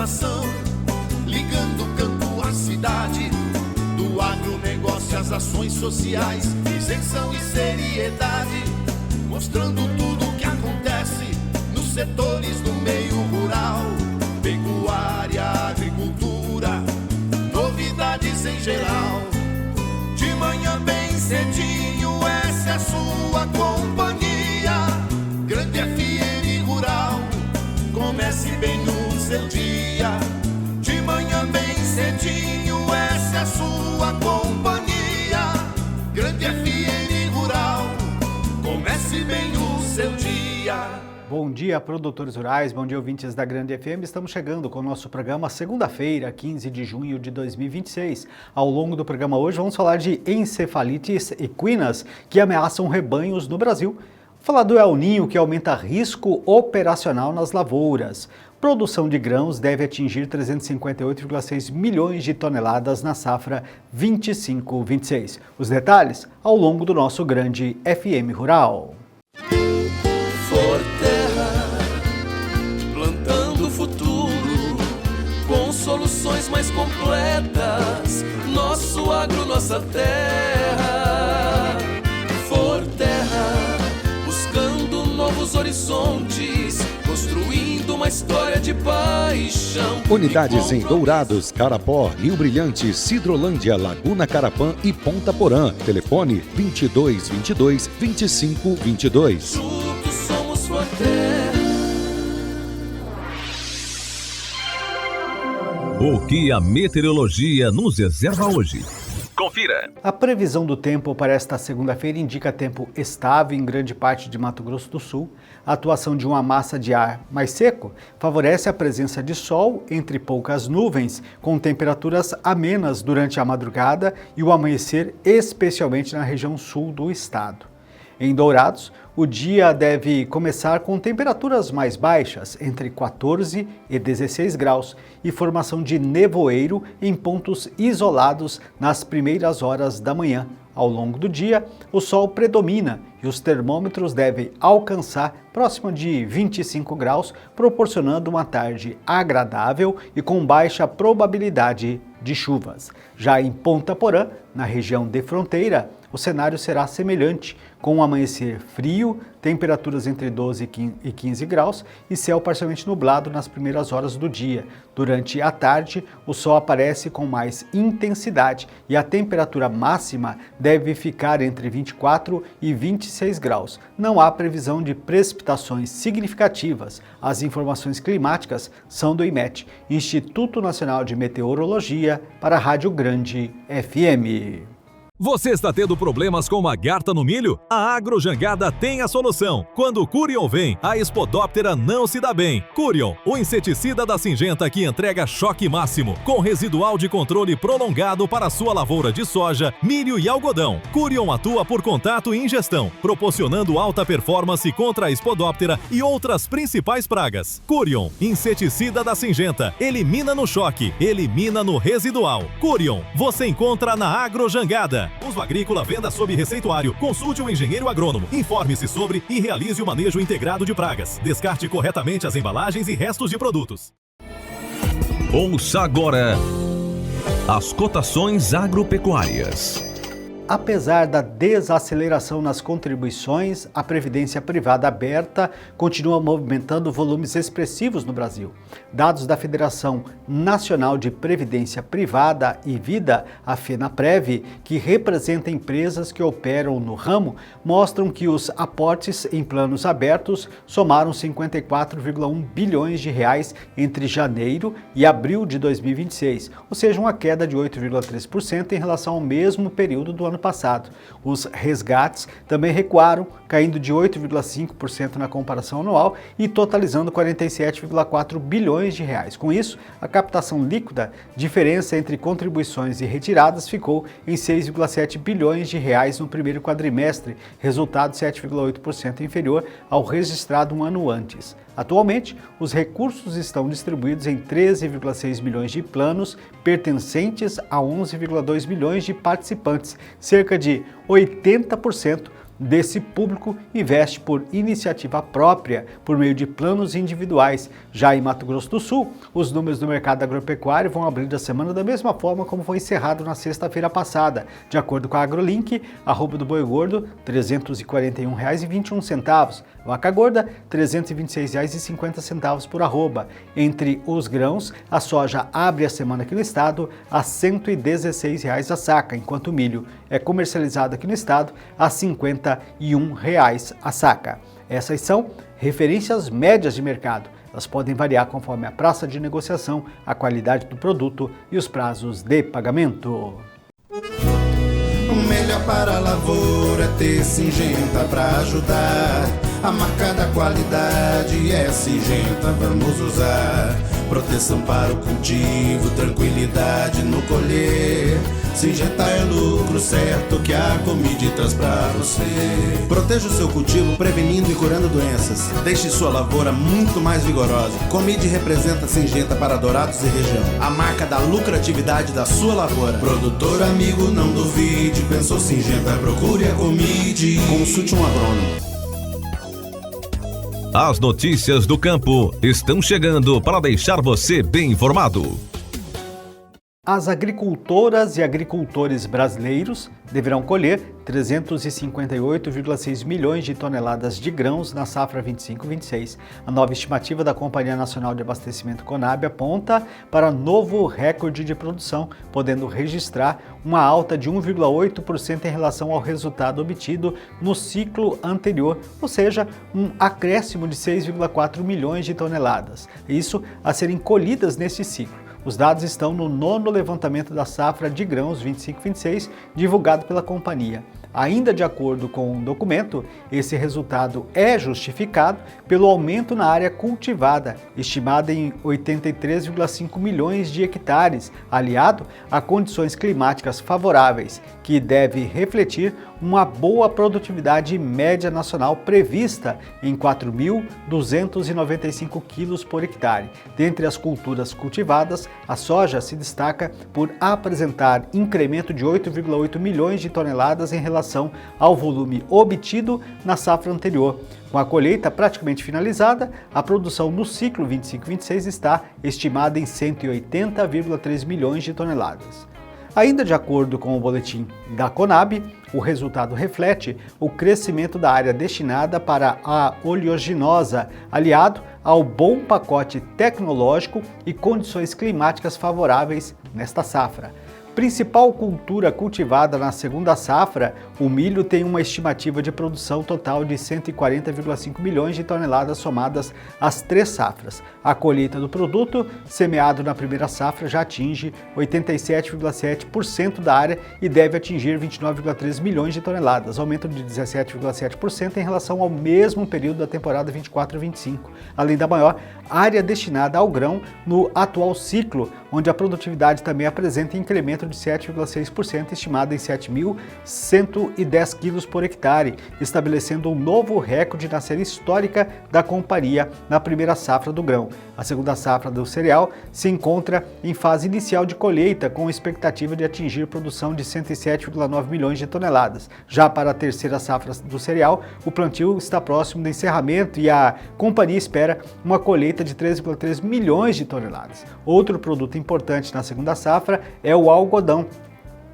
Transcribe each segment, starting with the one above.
informação, ligando o campo à cidade, do agronegócio às ações sociais, isenção e seriedade, mostrando tudo o que acontece nos setores do meio rural, pecuária, agricultura, novidades em geral. De manhã bem cedinho, essa é a sua companhia, Grande FM Rural. Comece bem no seu dia, de manhã bem cedinho, essa é a sua companhia, Grande FM Rural. Comece bem o seu dia. Bom dia, produtores rurais, bom dia, ouvintes da Grande FM. Estamos chegando com o nosso programa segunda-feira, 15 de junho de 2026. Ao longo do programa hoje vamos falar de encefalites equinas que ameaçam rebanhos no Brasil. Vamos falar do El Niño, que aumenta risco operacional nas lavouras. Produção de grãos deve atingir 358,6 milhões de toneladas na safra 25-26. Os detalhes ao longo do nosso Grande FM Rural. Plantando o futuro com soluções mais completas. Nosso agro, nossa terra. Forterra, buscando novos horizontes, construindo uma história de paixão. Unidades em Dourados, Carapó, Rio Brilhante, Sidrolândia, Laguna Carapã e Ponta Porã. Telefone 2222-2522. Juntos somos Forterra. O que a meteorologia nos reserva hoje? Confira! A previsão do tempo para esta segunda-feira indica tempo estável em grande parte de Mato Grosso do Sul. A atuação de uma massa de ar mais seco favorece a presença de sol entre poucas nuvens, com temperaturas amenas durante a madrugada e o amanhecer, especialmente na região sul do estado. Em Dourados, o dia deve começar com temperaturas mais baixas, entre 14 e 16 graus, e formação de nevoeiro em pontos isolados nas primeiras horas da manhã. Ao longo do dia, o sol predomina e os termômetros devem alcançar próximo de 25 graus, proporcionando uma tarde agradável e com baixa probabilidade de chuvas. Já em Ponta Porã, na região de fronteira, o cenário será semelhante, com um amanhecer frio, temperaturas entre 12 e 15 graus e céu parcialmente nublado nas primeiras horas do dia. Durante a tarde, o sol aparece com mais intensidade e a temperatura máxima deve ficar entre 24 e 26 graus. Não há previsão de precipitações significativas. As informações climáticas são do IMET, Instituto Nacional de Meteorologia, para a Rádio Grande FM. Você está tendo problemas com uma garta no milho? A Agrojangada tem a solução. Quando o Curion vem, a Spodoptera não se dá bem. Curion, o inseticida da Syngenta que entrega choque máximo, com residual de controle prolongado para a sua lavoura de soja, milho e algodão. Curion atua por contato e ingestão, proporcionando alta performance contra a Spodoptera e outras principais pragas. Curion, inseticida da Syngenta, elimina no choque, elimina no residual. Curion, você encontra na Agrojangada. Uso agrícola, venda sob receituário. Consulte um engenheiro agrônomo. Informe-se sobre e realize o manejo integrado de pragas. Descarte corretamente as embalagens e restos de produtos. Ouça agora as cotações agropecuárias. Apesar da desaceleração nas contribuições, a Previdência Privada Aberta continua movimentando volumes expressivos no Brasil. Dados da Federação Nacional de Previdência Privada e Vida, a FENAPREV, que representa empresas que operam no ramo, mostram que os aportes em planos abertos somaram 54,1 bilhões de reais entre janeiro e abril de 2026, ou seja, uma queda de 8,3% em relação ao mesmo período do ano passado. Os resgates também recuaram, caindo de 8,5% na comparação anual e totalizando 47,4 bilhões de reais. Com isso, a captação líquida, diferença entre contribuições e retiradas, ficou em 6,7 bilhões de reais no primeiro quadrimestre, resultado 7,8% inferior ao registrado um ano antes. Atualmente, os recursos estão distribuídos em 13,6 milhões de planos pertencentes a 11,2 milhões de participantes, cerca de 80% desse público investe por iniciativa própria, por meio de planos individuais. Já em Mato Grosso do Sul, os números do mercado agropecuário vão abrir a semana da mesma forma como foi encerrado na sexta-feira passada. De acordo com a AgroLink, arroba do boi gordo, R$ 341,21. Vaca gorda, R$ 326,50 por arroba. Entre os grãos, a soja abre a semana aqui no estado a R$ 116 a saca, enquanto o milho é comercializado aqui no estado a R$ 51 a saca. Essas são referências médias de mercado. Elas podem variar conforme a praça de negociação, a qualidade do produto e os prazos de pagamento. O melhor para a lavoura é ter Syngenta para ajudar. A marca da qualidade é Syngenta, vamos usar. Proteção para o cultivo, tranquilidade no colher. Syngenta é lucro certo que a Comide traz pra você. Proteja o seu cultivo prevenindo e curando doenças. Deixe sua lavoura muito mais vigorosa. Comide representa Syngenta para Dourados e região. A marca da lucratividade da sua lavoura. Produtor amigo, não duvide. Pensou Syngenta, procure a Comide. Consulte um agrônomo. As notícias do campo estão chegando para deixar você bem informado. As agricultoras e agricultores brasileiros deverão colher 358,6 milhões de toneladas de grãos na safra 25-26. A nova estimativa da Companhia Nacional de Abastecimento Conab aponta para novo recorde de produção, podendo registrar uma alta de 1,8% em relação ao resultado obtido no ciclo anterior, ou seja, um acréscimo de 6,4 milhões de toneladas. Isso a serem colhidas nesse ciclo. Os dados estão no 9º levantamento da safra de grãos 25-26, divulgado pela companhia. Ainda de acordo com o documento, esse resultado é justificado pelo aumento na área cultivada, estimada em 83,5 milhões de hectares, aliado a condições climáticas favoráveis, que deve refletir uma boa produtividade média nacional prevista em 4.295 quilos por hectare. Dentre as culturas cultivadas, a soja se destaca por apresentar incremento de 8,8 milhões de toneladas em relação ao volume obtido na safra anterior. Com a colheita praticamente finalizada, a produção no ciclo 25-26 está estimada em 180,3 milhões de toneladas. Ainda de acordo com o boletim da Conab, o resultado reflete o crescimento da área destinada para a oleaginosa, aliado ao bom pacote tecnológico e condições climáticas favoráveis nesta safra. Principal cultura cultivada na segunda safra, o milho tem uma estimativa de produção total de 140,5 milhões de toneladas somadas às 3 safras. A colheita do produto, semeado na primeira safra, já atinge 87,7% da área e deve atingir 29,3 milhões de toneladas, aumento de 17,7% em relação ao mesmo período da temporada 24-25, além da maior área destinada ao grão no atual ciclo, onde a produtividade também apresenta incremento de 7,6%, estimado em 7.110 quilos por hectare, estabelecendo um novo recorde na série histórica da companhia na primeira safra do grão. A segunda safra do cereal se encontra em fase inicial de colheita, com expectativa de atingir produção de 107,9 milhões de toneladas. Já para a terceira safra do cereal, o plantio está próximo do encerramento e a companhia espera uma colheita de 3,3 milhões de toneladas. Outro produto importante na segunda safra é o algodão.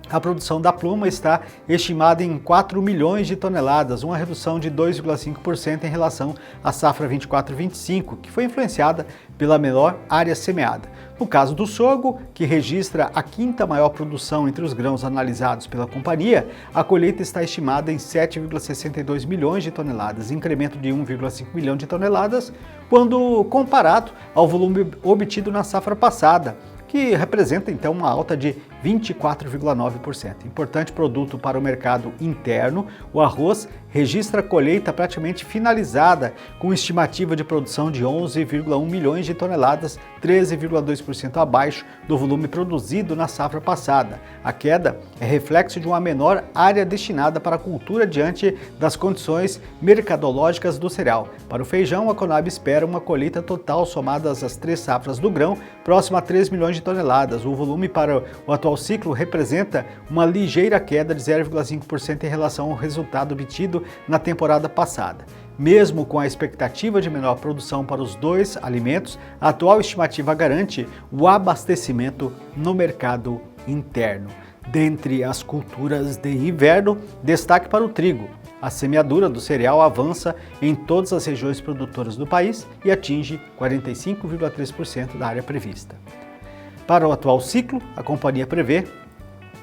A produção da pluma está estimada em 4 milhões de toneladas, uma redução de 2,5% em relação à safra 24-25, que foi influenciada pela menor área semeada. No caso do sorgo, que registra a 5ª maior produção entre os grãos analisados pela companhia, a colheita está estimada em 7,62 milhões de toneladas, incremento de 1,5 milhão de toneladas, quando comparado ao volume obtido na safra passada, que representa então uma alta de 24,9%. Importante produto para o mercado interno, o arroz registra colheita praticamente finalizada, com estimativa de produção de 11,1 milhões de toneladas, 13,2% abaixo do volume produzido na safra passada. A queda é reflexo de uma menor área destinada para a cultura diante das condições mercadológicas do cereal. Para o feijão, a Conab espera uma colheita total somada às 3 safras do grão, próxima a 3 milhões de toneladas. O volume para o atual atual ciclo representa uma ligeira queda de 0,5% em relação ao resultado obtido na temporada passada. Mesmo com a expectativa de menor produção para os dois alimentos, a atual estimativa garante o abastecimento no mercado interno. Dentre as culturas de inverno, destaque para o trigo. A semeadura do cereal avança em todas as regiões produtoras do país e atinge 45,3% da área prevista. Para o atual ciclo, a companhia prevê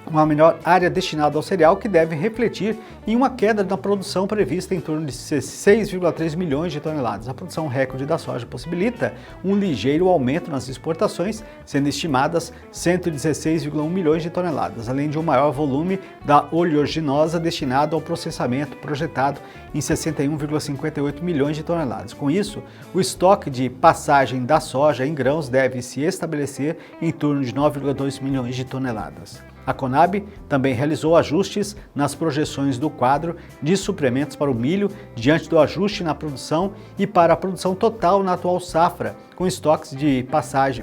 uma menor área destinada ao cereal, que deve refletir em uma queda na produção prevista em torno de 6,3 milhões de toneladas. A produção recorde da soja possibilita um ligeiro aumento nas exportações, sendo estimadas 116,1 milhões de toneladas, além de um maior volume da oleaginosa destinado ao processamento, projetado em 61,58 milhões de toneladas. Com isso, o estoque de passagem da soja em grãos deve se estabelecer em torno de 9,2 milhões de toneladas. A Conab também realizou ajustes nas projeções do quadro de suprimentos para o milho, diante do ajuste na produção e para a produção total na atual safra, com estoques de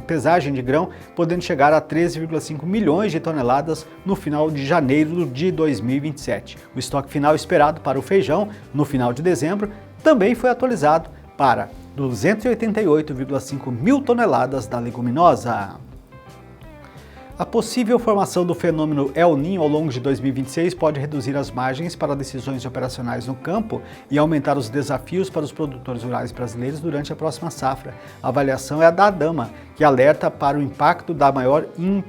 pesagem de grão podendo chegar a 13,5 milhões de toneladas no final de janeiro de 2027. O estoque final esperado para o feijão no final de dezembro também foi atualizado para 288,5 mil toneladas da leguminosa. A possível formação do fenômeno El Niño ao longo de 2026 pode reduzir as margens para decisões operacionais no campo e aumentar os desafios para os produtores rurais brasileiros durante a próxima safra. A avaliação é a da ADAMA, que alerta para o impacto da maior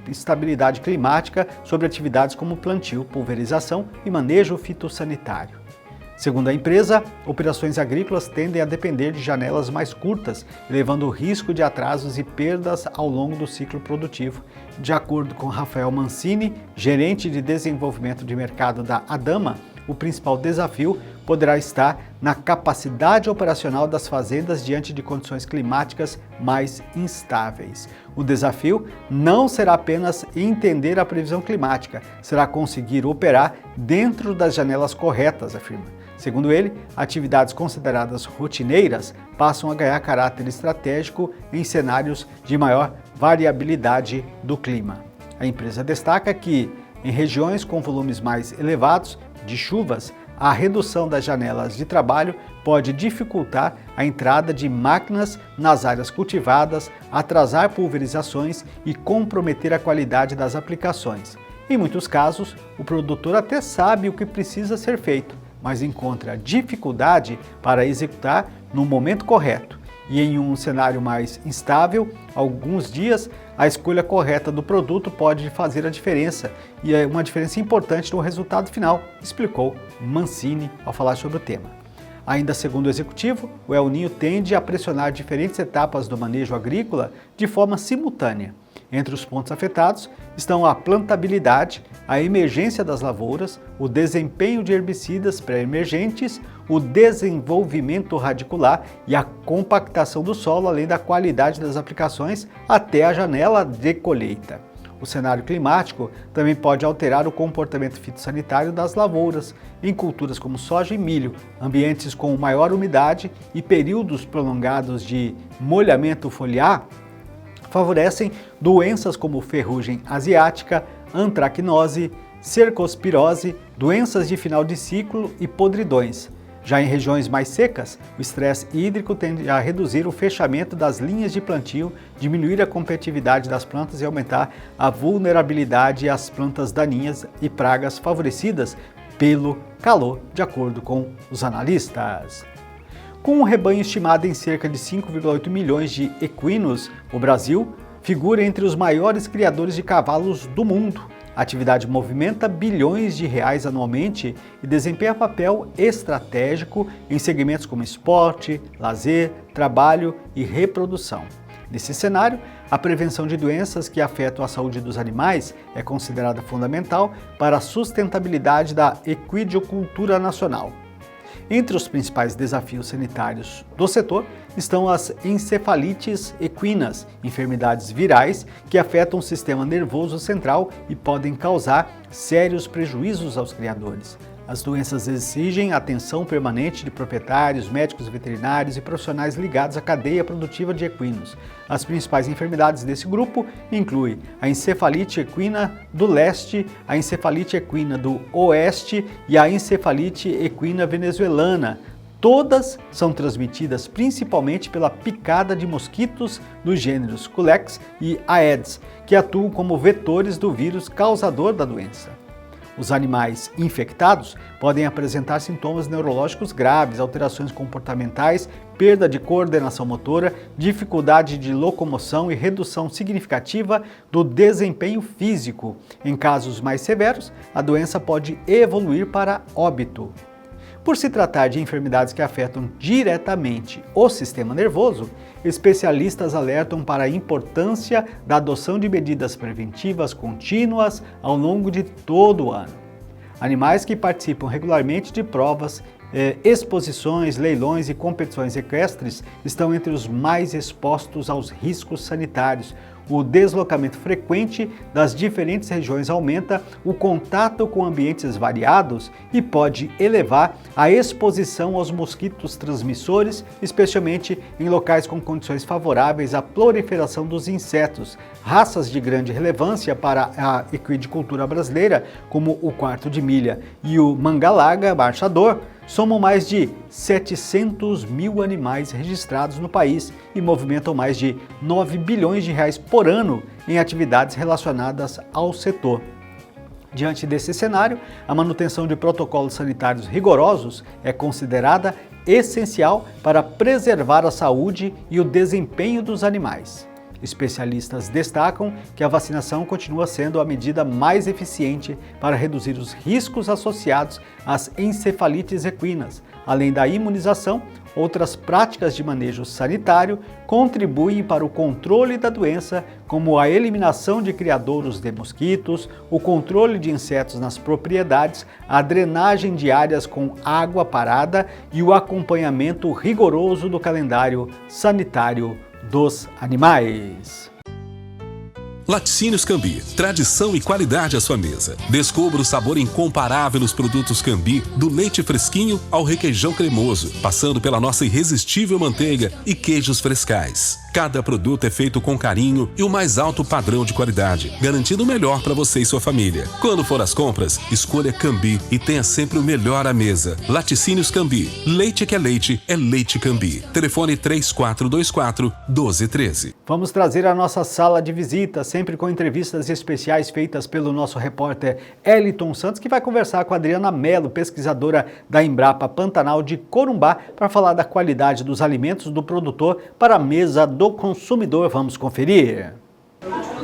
instabilidade climática sobre atividades como plantio, pulverização e manejo fitossanitário. Segundo a empresa, operações agrícolas tendem a depender de janelas mais curtas, levando o risco de atrasos e perdas ao longo do ciclo produtivo. De acordo com Rafael Mancini, gerente de desenvolvimento de mercado da ADAMA, o principal desafio poderá estar na capacidade operacional das fazendas diante de condições climáticas mais instáveis. O desafio não será apenas entender a previsão climática, será conseguir operar dentro das janelas corretas, afirma. Segundo ele, atividades consideradas rotineiras passam a ganhar caráter estratégico em cenários de maior variabilidade do clima. A empresa destaca que, em regiões com volumes mais elevados de chuvas, a redução das janelas de trabalho pode dificultar a entrada de máquinas nas áreas cultivadas, atrasar pulverizações e comprometer a qualidade das aplicações. Em muitos casos, o produtor até sabe o que precisa ser feito, mas encontra dificuldade para executar no momento correto. E em um cenário mais instável, alguns dias, a escolha correta do produto pode fazer a diferença, e é uma diferença importante no resultado final, explicou Mancini ao falar sobre o tema. Ainda segundo o executivo, o El Niño tende a pressionar diferentes etapas do manejo agrícola de forma simultânea. Entre os pontos afetados estão a plantabilidade, a emergência das lavouras, o desempenho de herbicidas pré-emergentes, o desenvolvimento radicular e a compactação do solo, além da qualidade das aplicações até a janela de colheita. O cenário climático também pode alterar o comportamento fitossanitário das lavouras, em culturas como soja e milho. Ambientes com maior umidade e períodos prolongados de molhamento foliar favorecem doenças como ferrugem asiática, antracnose, cercospirose, doenças de final de ciclo e podridões. Já em regiões mais secas, o estresse hídrico tende a reduzir o fechamento das linhas de plantio, diminuir a competitividade das plantas e aumentar a vulnerabilidade às plantas daninhas e pragas favorecidas pelo calor, de acordo com os analistas. Com um rebanho estimado em cerca de 5,8 milhões de equinos, o Brasil figura entre os maiores criadores de cavalos do mundo. A atividade movimenta bilhões de reais anualmente e desempenha papel estratégico em segmentos como esporte, lazer, trabalho e reprodução. Nesse cenário, a prevenção de doenças que afetam a saúde dos animais é considerada fundamental para a sustentabilidade da equidicultura nacional. Entre os principais desafios sanitários do setor estão as encefalites equinas, enfermidades virais que afetam o sistema nervoso central e podem causar sérios prejuízos aos criadores. As doenças exigem atenção permanente de proprietários, médicos veterinários e profissionais ligados à cadeia produtiva de equinos. As principais enfermidades desse grupo incluem a encefalite equina do leste, a encefalite equina do oeste e a encefalite equina venezuelana. Todas são transmitidas principalmente pela picada de mosquitos dos gêneros Culex e Aedes, que atuam como vetores do vírus causador da doença. Os animais infectados podem apresentar sintomas neurológicos graves, alterações comportamentais, perda de coordenação motora, dificuldade de locomoção e redução significativa do desempenho físico. Em casos mais severos, a doença pode evoluir para óbito. Por se tratar de enfermidades que afetam diretamente o sistema nervoso, especialistas alertam para a importância da adoção de medidas preventivas contínuas ao longo de todo o ano. Animais que participam regularmente de provas, exposições, leilões e competições equestres estão entre os mais expostos aos riscos sanitários. O deslocamento frequente das diferentes regiões aumenta o contato com ambientes variados e pode elevar a exposição aos mosquitos transmissores, especialmente em locais com condições favoráveis à proliferação dos insetos. Raças de grande relevância para a equidicultura brasileira, como o quarto de milha e o manga-larga marchador, somam mais de 700 mil animais registrados no país e movimentam mais de 9 bilhões de reais por ano em atividades relacionadas ao setor. Diante desse cenário, a manutenção de protocolos sanitários rigorosos é considerada essencial para preservar a saúde e o desempenho dos animais. Especialistas destacam que a vacinação continua sendo a medida mais eficiente para reduzir os riscos associados às encefalites equinas. Além da imunização, outras práticas de manejo sanitário contribuem para o controle da doença, como a eliminação de criadouros de mosquitos, o controle de insetos nas propriedades, a drenagem de áreas com água parada e o acompanhamento rigoroso do calendário sanitário dos animais. Laticínios Cambi, tradição e qualidade à sua mesa. Descubra o sabor incomparável nos produtos Cambi, do leite fresquinho ao requeijão cremoso, passando pela nossa irresistível manteiga e queijos frescais. Cada produto é feito com carinho e o mais alto padrão de qualidade, garantindo o melhor para você e sua família. Quando for às compras, escolha Cambi e tenha sempre o melhor à mesa. Laticínios Cambi, leite que é Leite Cambi. Telefone 3424-1213. Vamos trazer a nossa sala de visita, sempre com entrevistas especiais feitas pelo nosso repórter Eliton Santos, que vai conversar com a Adriana Mello, pesquisadora da Embrapa Pantanal de Corumbá, para falar da qualidade dos alimentos do produtor para a mesa do consumidor. Vamos conferir.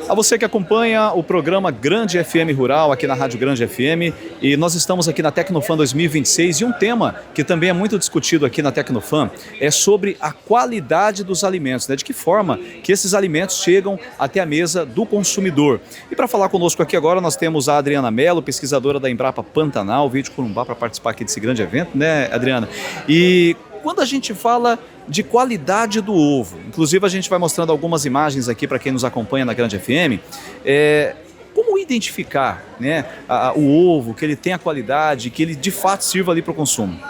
A você que acompanha o programa Grande FM Rural aqui na Rádio Grande FM, e nós estamos aqui na Tecnofan 2026 e um tema que também é muito discutido aqui na Tecnofan é sobre a qualidade dos alimentos, né? De que forma que esses alimentos chegam até a mesa do consumidor. E para falar conosco aqui agora nós temos a Adriana Mello, pesquisadora da Embrapa Pantanal, veio de Corumbá para participar aqui desse grande evento, né, Adriana? E quando a gente fala de qualidade do ovo, inclusive a gente vai mostrando algumas imagens aqui para quem nos acompanha na Grande FM, como identificar, né, o ovo, que ele tenha qualidade, que ele de fato sirva ali para o consumo?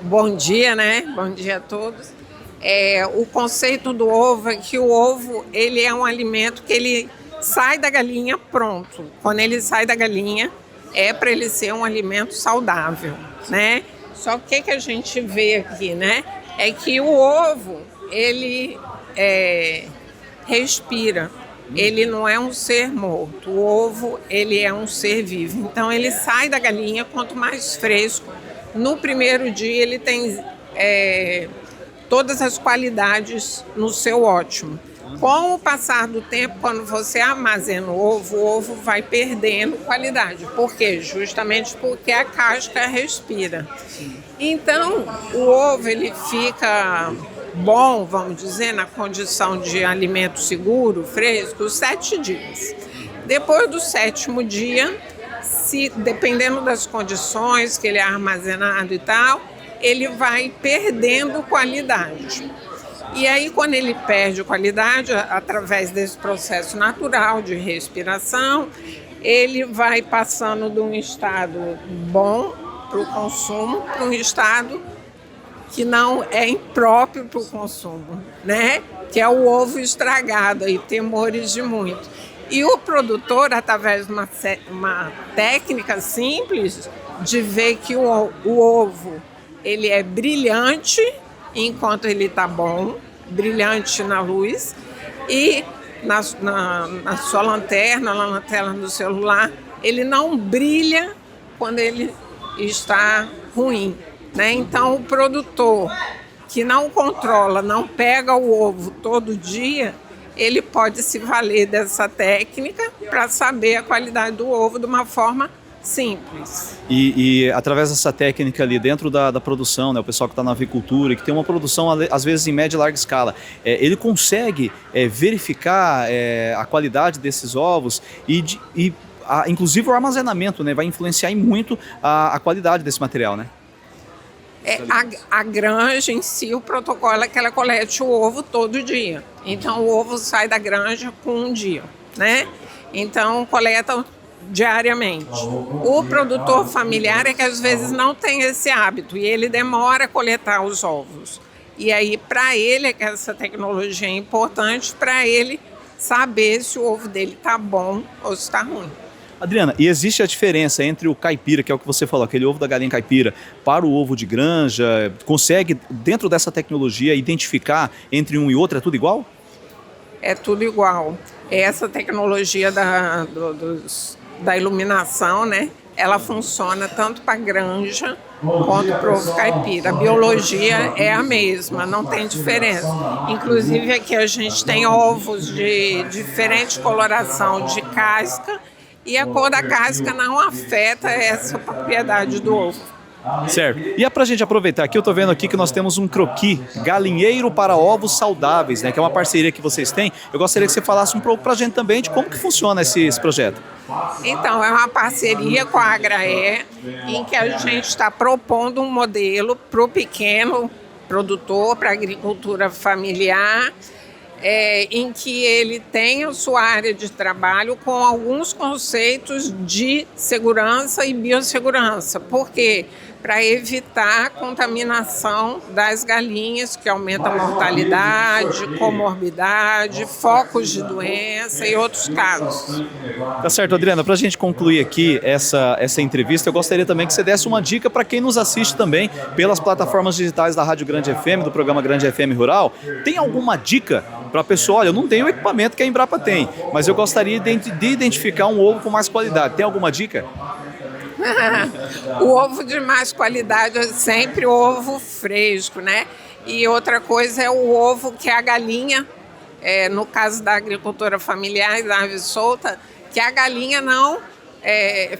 Bom dia, né? Bom dia a todos. O conceito do ovo é que o ovo ele é um alimento que ele sai da galinha pronto. Quando ele sai da galinha, é para ele ser um alimento saudável, né? Só que o que a gente vê aqui, né? É que o ovo, ele respira. Ele não é um ser morto. O ovo, ele é um ser vivo. Então, ele sai da galinha, quanto mais fresco. No primeiro dia, ele tem todas as qualidades no seu ótimo. Com o passar do tempo, quando você armazena o ovo vai perdendo qualidade. Por quê? Justamente porque a casca respira. Então, o ovo ele fica bom, vamos dizer, na condição de alimento seguro, fresco, 7 dias. Depois do 7º dia, dependendo das condições que ele é armazenado e tal, ele vai perdendo qualidade. E aí, quando ele perde qualidade, através desse processo natural de respiração, ele vai passando de um estado bom para o consumo para um estado que não é impróprio para o consumo, né? Que é o ovo estragado, aí temores de muito. E o produtor, através de uma técnica simples, de ver que o ovo ele é brilhante enquanto ele está bom, brilhante na luz, e na sua lanterna, na lanterna do celular, ele não brilha quando ele está ruim, né? Então, o produtor que não controla, não pega o ovo todo dia, ele pode se valer dessa técnica para saber a qualidade do ovo de uma forma simples. E através dessa técnica ali dentro da produção, né, o pessoal que está na avicultura e que tem uma produção às vezes em média e larga escala, ele consegue verificar a qualidade desses ovos inclusive o armazenamento, né, vai influenciar em muito a qualidade desse material, né? A granja em si, o protocolo é que ela colete o ovo todo dia. Então o ovo sai da granja com um dia, né? Então coleta diariamente. O produtor familiar é que às vezes não tem esse hábito e ele demora a coletar os ovos. E aí para ele é que essa tecnologia é importante para ele saber se o ovo dele está bom ou se está ruim. Adriana, e existe a diferença entre o caipira, que é o que você falou, aquele ovo da galinha caipira, para o ovo de granja? Consegue, dentro dessa tecnologia, identificar entre um e outro? É tudo igual? É tudo igual. Essa tecnologia da iluminação, né? Ela funciona tanto para granja quanto para o ovo caipira. A biologia é a mesma, não tem diferença. Inclusive aqui a gente tem ovos de diferente coloração de casca, e a cor da casca não afeta essa propriedade do ovo. Certo. E é pra gente aproveitar aqui, eu tô vendo aqui que nós temos um croquis, galinheiro para ovos saudáveis, né? Que é uma parceria que vocês têm. Eu gostaria que você falasse um pouco pra gente também de como que funciona esse projeto. Então, é uma parceria com a Agraé, em que a gente está propondo um modelo para o pequeno produtor, para a agricultura familiar, em que ele tenha sua área de trabalho com alguns conceitos de segurança e biossegurança. Por quê? Para evitar a contaminação das galinhas, que aumenta a mortalidade, comorbidade, focos de doença e outros casos. Tá certo, Adriana. Para a gente concluir aqui essa entrevista, eu gostaria também que você desse uma dica para quem nos assiste também pelas plataformas digitais da Rádio Grande FM, do programa Grande FM Rural. Tem alguma dica para a pessoa? Olha, eu não tenho o equipamento que a Embrapa tem, mas eu gostaria de identificar um ovo com mais qualidade. Tem alguma dica? O ovo de mais qualidade é sempre o ovo fresco, né? E outra coisa é o ovo que a galinha, no caso da agricultura familiar e da ave solta, que a galinha não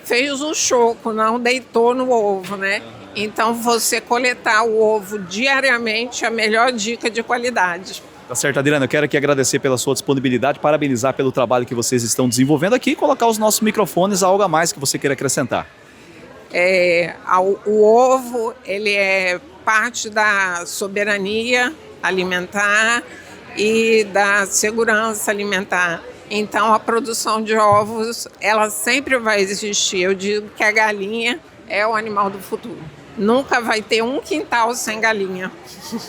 fez o choco, não deitou no ovo, né? Então você coletar o ovo diariamente é a melhor dica de qualidade. Tá certo, Adriana, eu quero aqui agradecer pela sua disponibilidade, parabenizar pelo trabalho que vocês estão desenvolvendo aqui e colocar os nossos microfones a algo a mais que você queira acrescentar. O ovo, ele é parte da soberania alimentar e da segurança alimentar. Então, a produção de ovos, ela sempre vai existir. Eu digo que a galinha é o animal do futuro. Nunca vai ter um quintal sem galinha.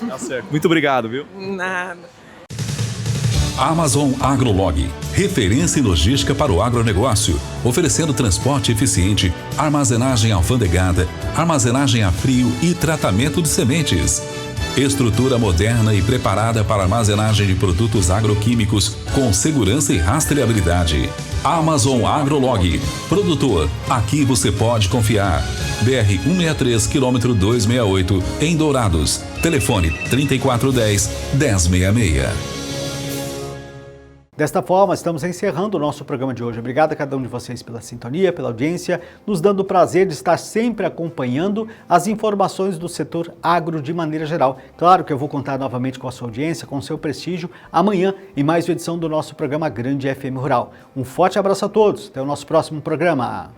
Tá certo. Muito obrigado, viu? Nada. Amazon AgroLog, referência em logística para o agronegócio, oferecendo transporte eficiente, armazenagem alfandegada, armazenagem a frio e tratamento de sementes. Estrutura moderna e preparada para armazenagem de produtos agroquímicos com segurança e rastreabilidade. Amazon AgroLog. Produtor, aqui você pode confiar. BR 163, quilômetro 268, em Dourados. Telefone 3410-1066. Desta forma, estamos encerrando o nosso programa de hoje. Obrigado a cada um de vocês pela sintonia, pela audiência, nos dando o prazer de estar sempre acompanhando as informações do setor agro de maneira geral. Claro que eu vou contar novamente com a sua audiência, com o seu prestígio, amanhã em mais uma edição do nosso programa Grande FM Rural. Um forte abraço a todos, até o nosso próximo programa.